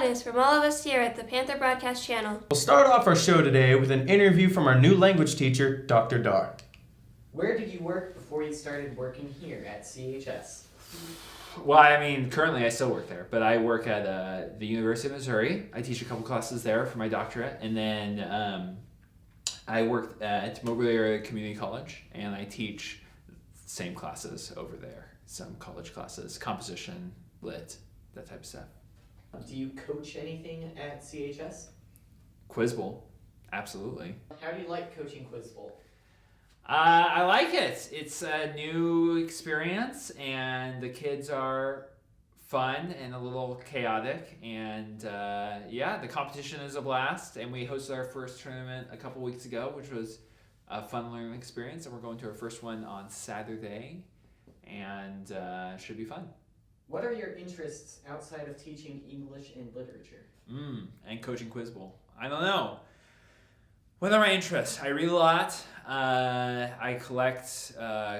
news from all of us here at the Panther Broadcast Channel. We'll start off our show today with an interview from our new language teacher, Dr. Darr. Where did you work before you started working here at CHS? Well, I mean, currently I still work there, but I work at the University of Missouri. I teach a couple classes there for my doctorate, and then I work at Mobile Area Community College, and I teach same classes over there. Some college classes, composition, lit, that type of stuff. Do you coach anything at CHS? Quiz Bowl, absolutely. How do you like coaching Quiz Bowl? I like it. It's a new experience, and the kids are fun and a little chaotic, and yeah, the competition is a blast, and we hosted our first tournament a couple weeks ago, which was a fun learning experience, and we're going to our first one on Saturday, and should be fun. What are your interests outside of teaching English and literature? And coaching Quiz Bowl. I don't know. What are my interests? I read a lot. I collect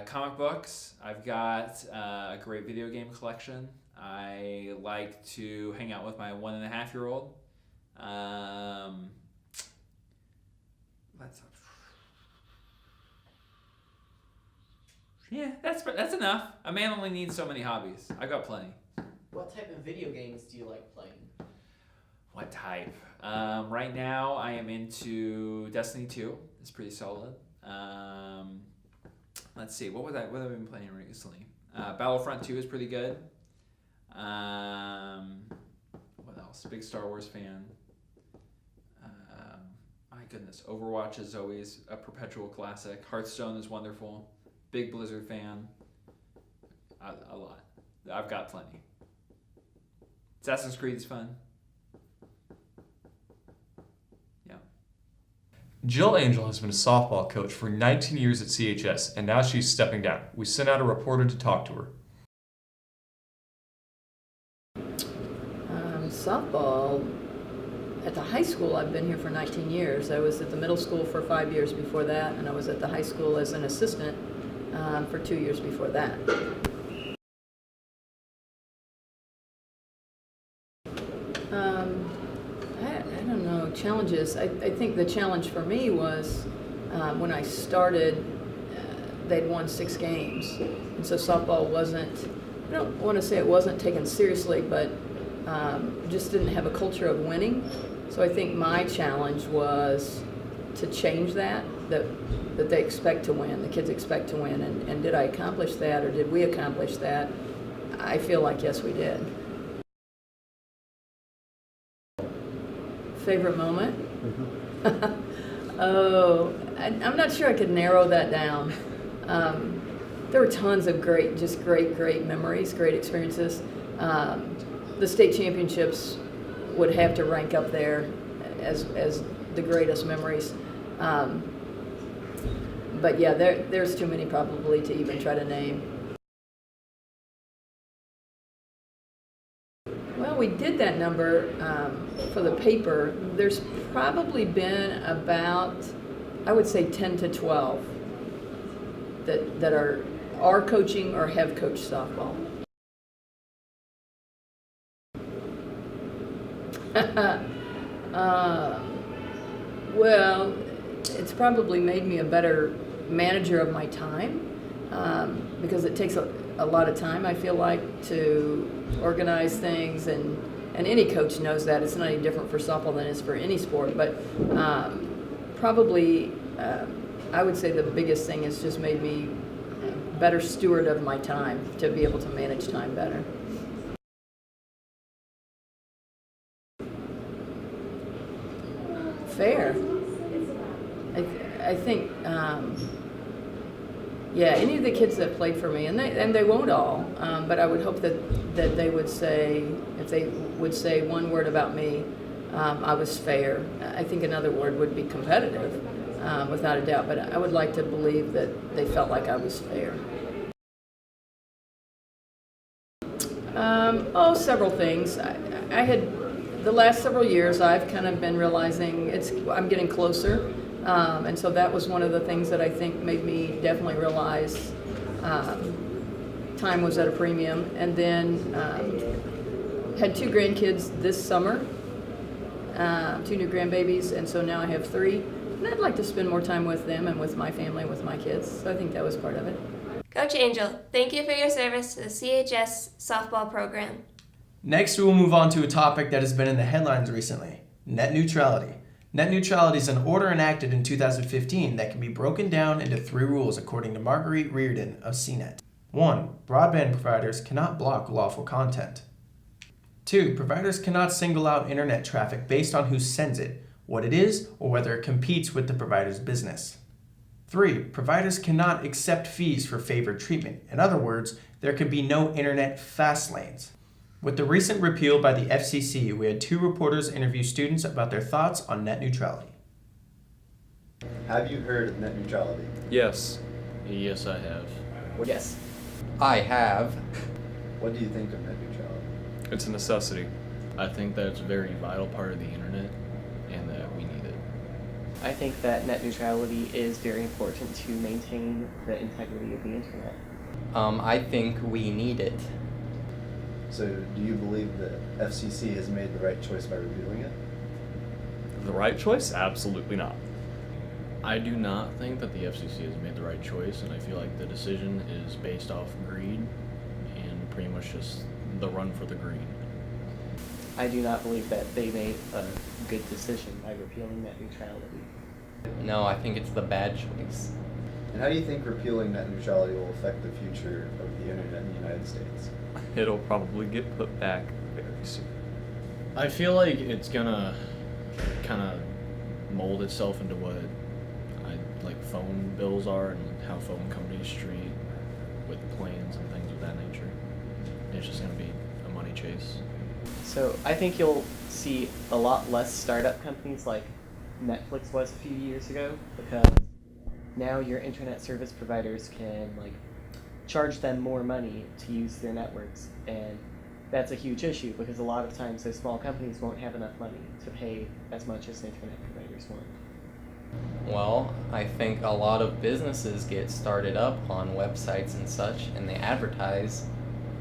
comic books. I've got a great video game collection. I like to hang out with my 1.5-year-old. Yeah, that's enough. A man only needs so many hobbies. I've got plenty. What type of video games do you like playing? What type? Right now I am into Destiny 2. It's pretty solid. Let's see, what have I been playing recently? Battlefront 2 is pretty good. What else? Big Star Wars fan. My goodness, Overwatch is always a perpetual classic. Hearthstone is wonderful. Big Blizzard fan. A lot. I've got plenty. Assassin's Creed is fun. Yeah. Jill Angell has been a softball coach for 19 years at CHS, and now she's stepping down. We sent out a reporter to talk to her. Softball, at the high school, I've been here for 19 years. I was at the middle school for 5 years before that, and I was at the high school as an assistant for 2 years before that. I don't know, challenges. I think the challenge for me was when I started, they'd won 6 games. And so softball wasn't, I don't want to say it wasn't taken seriously, but just didn't have a culture of winning. So I think my challenge was to change that they expect to win, the kids expect to win. And did I accomplish that, or did we accomplish that? I feel like yes, we did. Favorite moment? Oh, I'm not sure I could narrow that down. There were tons of great memories, great experiences. The state championships would have to rank up there as the greatest memories. But yeah, there's too many probably to even try to name. Well, we did that number for the paper. There's probably been about, I would say 10 to 12 that are coaching or have coached softball. Well, it's probably made me a better manager of my time because it takes a lot of time, I feel like, to organize things, and any coach knows that. It's not any different for softball than it is for any sport, but probably I would say the biggest thing has just made me a better steward of my time, to be able to manage time better. Fair. I think, yeah, any of the kids that played for me, and they won't all, but I would hope that they would say, if they would say one word about me, I was fair. I think another word would be competitive, without a doubt, but I would like to believe that they felt like I was fair. Several things. I had, the last several years, I've kind of been realizing I'm getting closer. And so that was one of the things that I think made me definitely realize time was at a premium. And then had 2 grandkids this summer, 2 new grandbabies, and so now I have 3. And I'd like to spend more time with them and with my family, with my kids. So I think that was part of it. Coach Angell, thank you for your service to the CHS softball program. Next, we will move on to a topic that has been in the headlines recently, net neutrality. Net neutrality is an order enacted in 2015 that can be broken down into 3 rules according to Marguerite Reardon of CNET. 1. Broadband providers cannot block lawful content. 2. Providers cannot single out internet traffic based on who sends it, what it is, or whether it competes with the provider's business. 3. Providers cannot accept fees for favored treatment. In other words, there can be no internet fast lanes. With the recent repeal by the FCC, we had 2 reporters interview students about their thoughts on net neutrality. Have you heard of net neutrality? Yes. Yes, I have. Yes. I have. What do you think of net neutrality? It's a necessity. I think that it's a very vital part of the internet and that we need it. I think that net neutrality is very important to maintain the integrity of the internet. I think we need it. So, do you believe the FCC has made the right choice by repealing it? The right choice? Absolutely not. I do not think that the FCC has made the right choice, and I feel like the decision is based off greed and pretty much just the run for the green. I do not believe that they made a good decision by repealing net neutrality. No, I think it's the bad choice. And how do you think repealing net neutrality will affect the future of the internet in the United States? It'll probably get put back very soon. I feel like it's gonna kind of mold itself into what like phone bills are and how phone companies treat with plans and things of that nature. It's just gonna be a money chase. So I think you'll see a lot less startup companies like Netflix was a few years ago, because now your internet service providers can charge them more money to use their networks, and that's a huge issue because a lot of times those small companies won't have enough money to pay as much as internet providers want. Well, I think a lot of businesses get started up on websites and such, and they advertise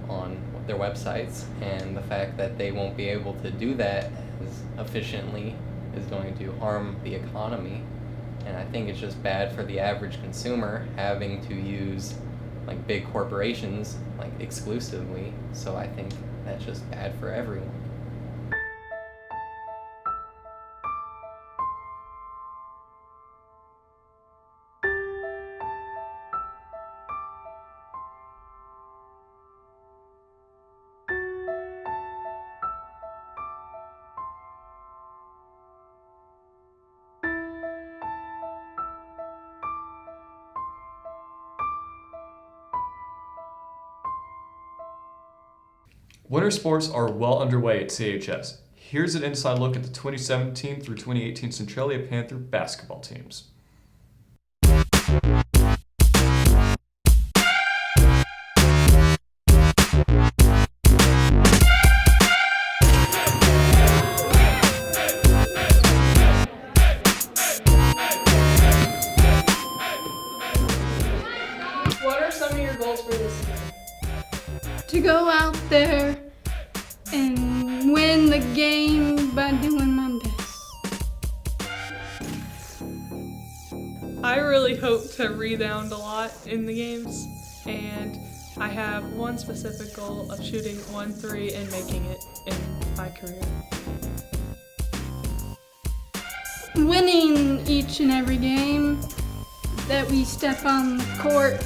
on their websites, and the fact that they won't be able to do that as efficiently is going to harm the economy. And I think it's just bad for the average consumer having to use big corporations exclusively. So I think that's just bad for everyone. Winter sports are well underway at CHS. Here's an inside look at the 2017 through 2018 Centralia Panther basketball teams. What are some of your goals for this season? To go out there and win the game by doing my best. I really hope to rebound a lot in the games, and I have one specific goal of shooting 1-3 and making it in my career. Winning each and every game that we step on the court.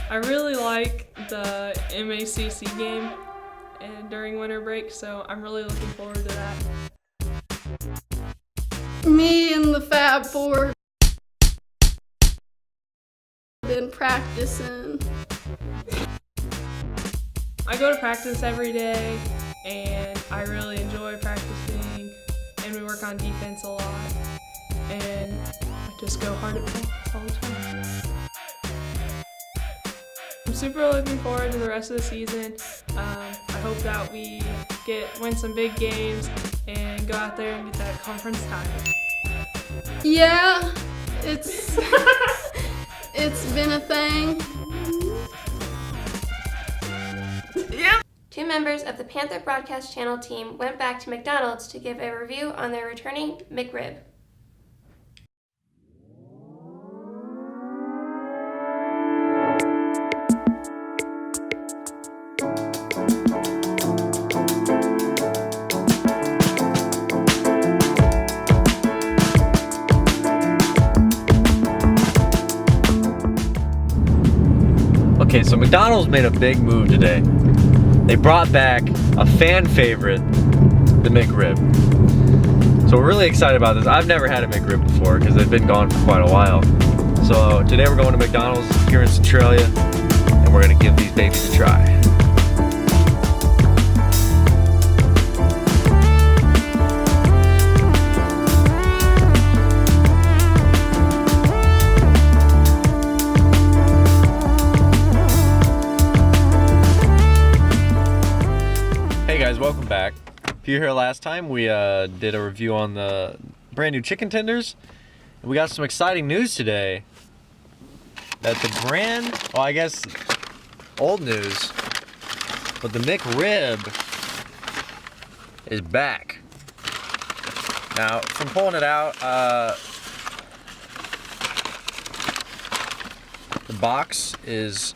I really like the MACC game and during winter break, so I'm really looking forward to that. Me and the Fab Four been practicing. I go to practice every day, and I really enjoy practicing, and we work on defense a lot, and I just go hard at practice all the time. I'm super looking forward to the rest of the season. I hope that we win some big games and go out there and get that conference title. Yeah, it's it's been a thing. Yep. 2 members of the Panther Broadcast Channel team went back to McDonald's to give a review on their returning McRib. Okay, so McDonald's made a big move today. They brought back a fan favorite, the McRib. So we're really excited about this. I've never had a McRib before because they've been gone for quite a while. So today we're going to McDonald's here in Centralia and we're gonna give these babies a try. Hey guys, welcome back. If you were here last time, we did a review on the brand new chicken tenders. And we got some exciting news today. That the brand, well I guess old news, but the McRib is back. Now, from pulling it out, the box is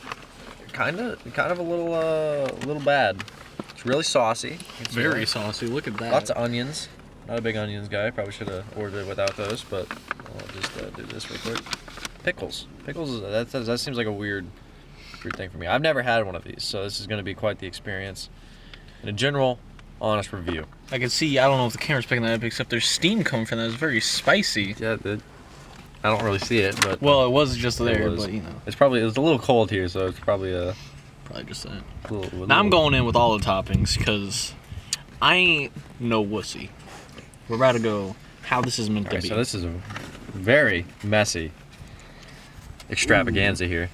kind of a little bad. It's really saucy. It's Very saucy. Look at that. Lots of onions. Not a big onions guy. Probably should have ordered it without those, but I'll just do this real quick. Pickles. Pickles. That seems like a weird thing for me. I've never had one of these, so this is going to be quite the experience. And a general, honest review. I can see. I don't know if the camera's picking that up, except there's steam coming from that. It's very spicy. Yeah, I don't really see it, but well, it was just there, but you know, it's a little cold here, so it's probably just that. Little, now I'm going in with all the toppings because I ain't no wussy. We're about to go how this is meant to be. So this is a very messy extravaganza here.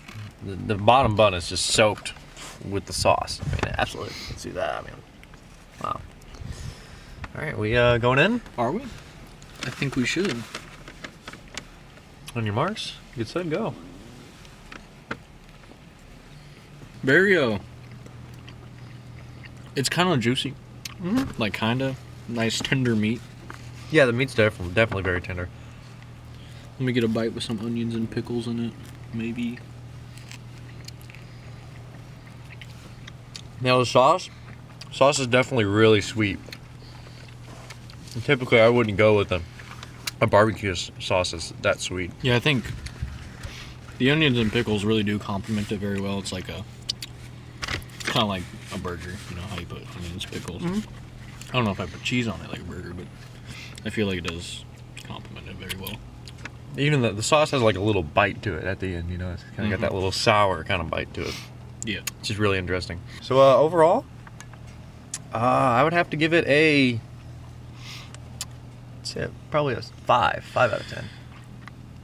The bottom bun is just soaked with the sauce. I mean, absolutely. You can see that. I mean, wow. All right, we going in? Are we? I think we should. On your marks, get set, go. Very it's kind of juicy. Mm-hmm. Like kind of nice tender meat. Yeah, the meat's definitely very tender. Let me get a bite with some onions and pickles in it, maybe. Now the sauce is definitely really sweet. And typically I wouldn't go with a barbecue sauce that's that sweet. Yeah, I think the onions and pickles really do complement it very well. It's like kind of like a burger, you know how you put onions, pickles. Mm-hmm. I don't know if I put cheese on it like a burger, but I feel like it does complement it very well. Even the sauce has like a little bite to it at the end, you know. It's kind of got that little sour kind of bite to it. Yeah. Which is really interesting. So overall, I would have to give it a, probably a 5 out of 10.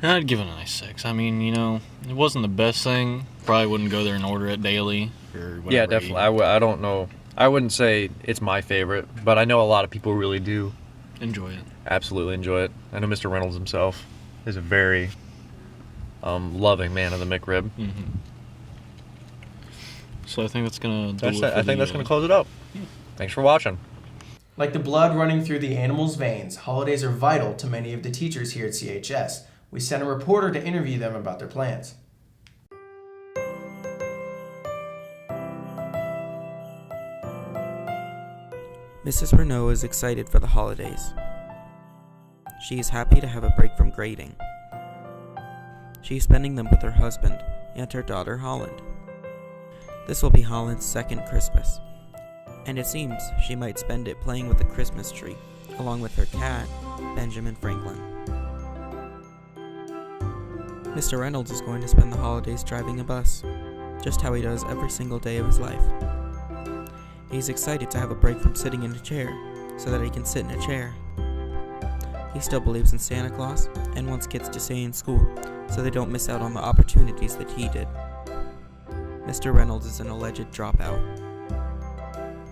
I'd give it a nice 6. I mean, you know, it wasn't the best thing. Probably wouldn't go there and order it daily or whatever. Yeah, definitely. I don't know. I wouldn't say it's my favorite, but I know a lot of people really do enjoy it. Absolutely enjoy it. I know Mr. Reynolds himself is a very loving man of the McRib. Mm-hmm. So I think that's gonna. I think that's gonna close it up. Yeah. Thanks for watching. Like the blood running through the animals' veins, holidays are vital to many of the teachers here at CHS. We sent a reporter to interview them about their plans. Mrs. Renault is excited for the holidays. She is happy to have a break from grading. She is spending them with her husband and her daughter Holland. This will be Holland's second Christmas, and it seems she might spend it playing with the Christmas tree, along with her cat, Benjamin Franklin. Mr. Reynolds is going to spend the holidays driving a bus, just how he does every single day of his life. He's excited to have a break from sitting in a chair, so that he can sit in a chair. He still believes in Santa Claus, and wants kids to stay in school, so they don't miss out on the opportunities that he did. Mr. Reynolds is an alleged dropout.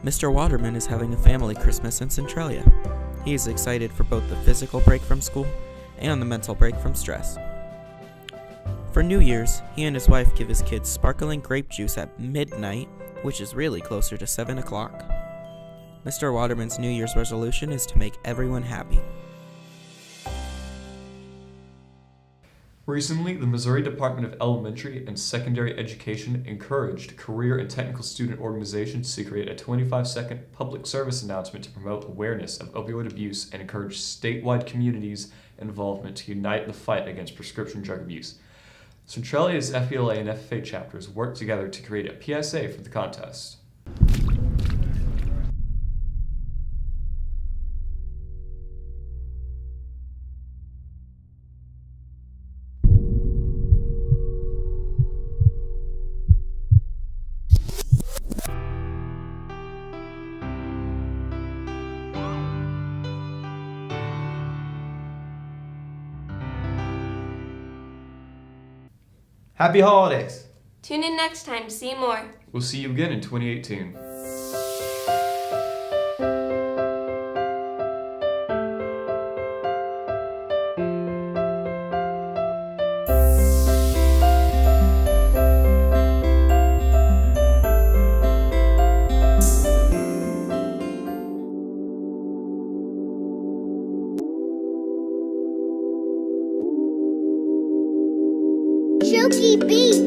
Mr. Waterman is having a family Christmas in Centralia. He is excited for both the physical break from school and the mental break from stress. For New Year's, he and his wife give his kids sparkling grape juice at midnight which is really closer to 7 o'clock. Mr. Waterman's New Year's resolution is to make everyone happy. Recently, the Missouri Department of Elementary and Secondary Education encouraged career and technical student organizations to create a 25-second public service announcement to promote awareness of opioid abuse and encourage statewide communities' involvement to unite in the fight against prescription drug abuse. Centralia's FBLA and FFA chapters worked together to create a PSA for the contest. Happy holidays! Tune in next time to see more. We'll see you again in 2018. Silky beat.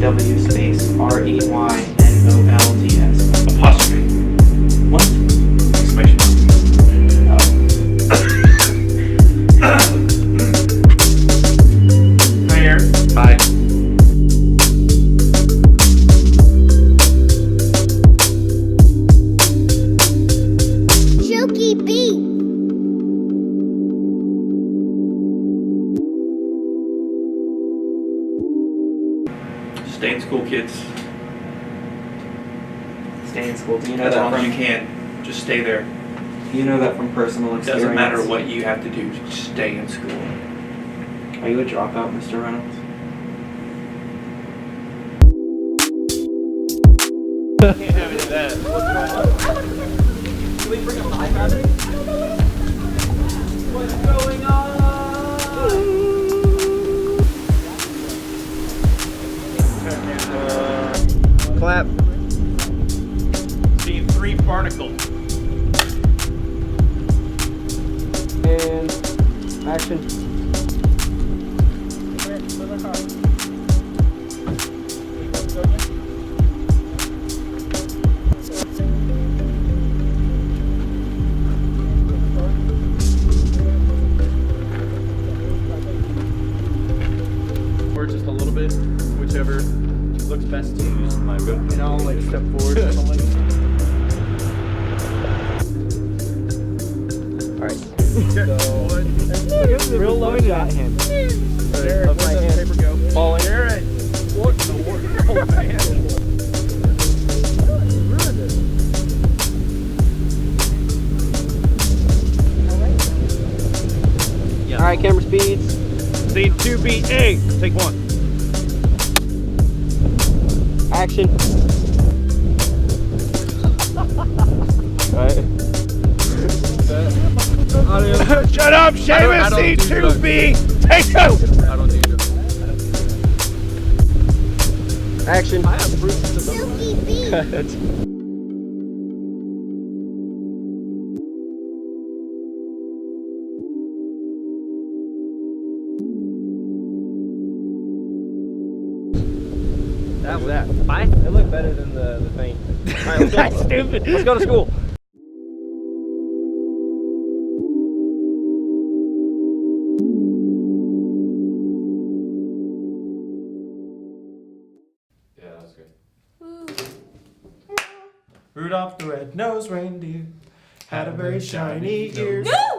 ANDREW space REYNOLDS apostrophe. What? Exclamation mark. Hi, Aaron. Hi. Silky beat. Stay in school, kids. Stay in school. Do you know As that long as from, you can. Just stay there. Do you know that from personal It experience? doesn't matter what you have to do. Just stay in school. Are you a dropout, Mr. Reynolds? Can't have any of that. What's going on? Can we bring up the iPad? What's going on? Clap. Scene 3 particle. And action. Or just a little bit, whichever looks best to you. And I'll like step forward. Alright. Real low shot him. There, Of my hand. paper go. Falling. Jared, what in the world, man? Alright, camera speeds. Scene 2BA. Take 1. Action. Alright. Shut up, Seamus! Scene 2B. Take 2. I don't need you. Action. I have proof to the Silky beat. That. Bye. It looked better than the thing. All right, that's stupid. Let's go to school. Yeah, that was good. Rudolph the red-nosed reindeer had a very shiny ears. No!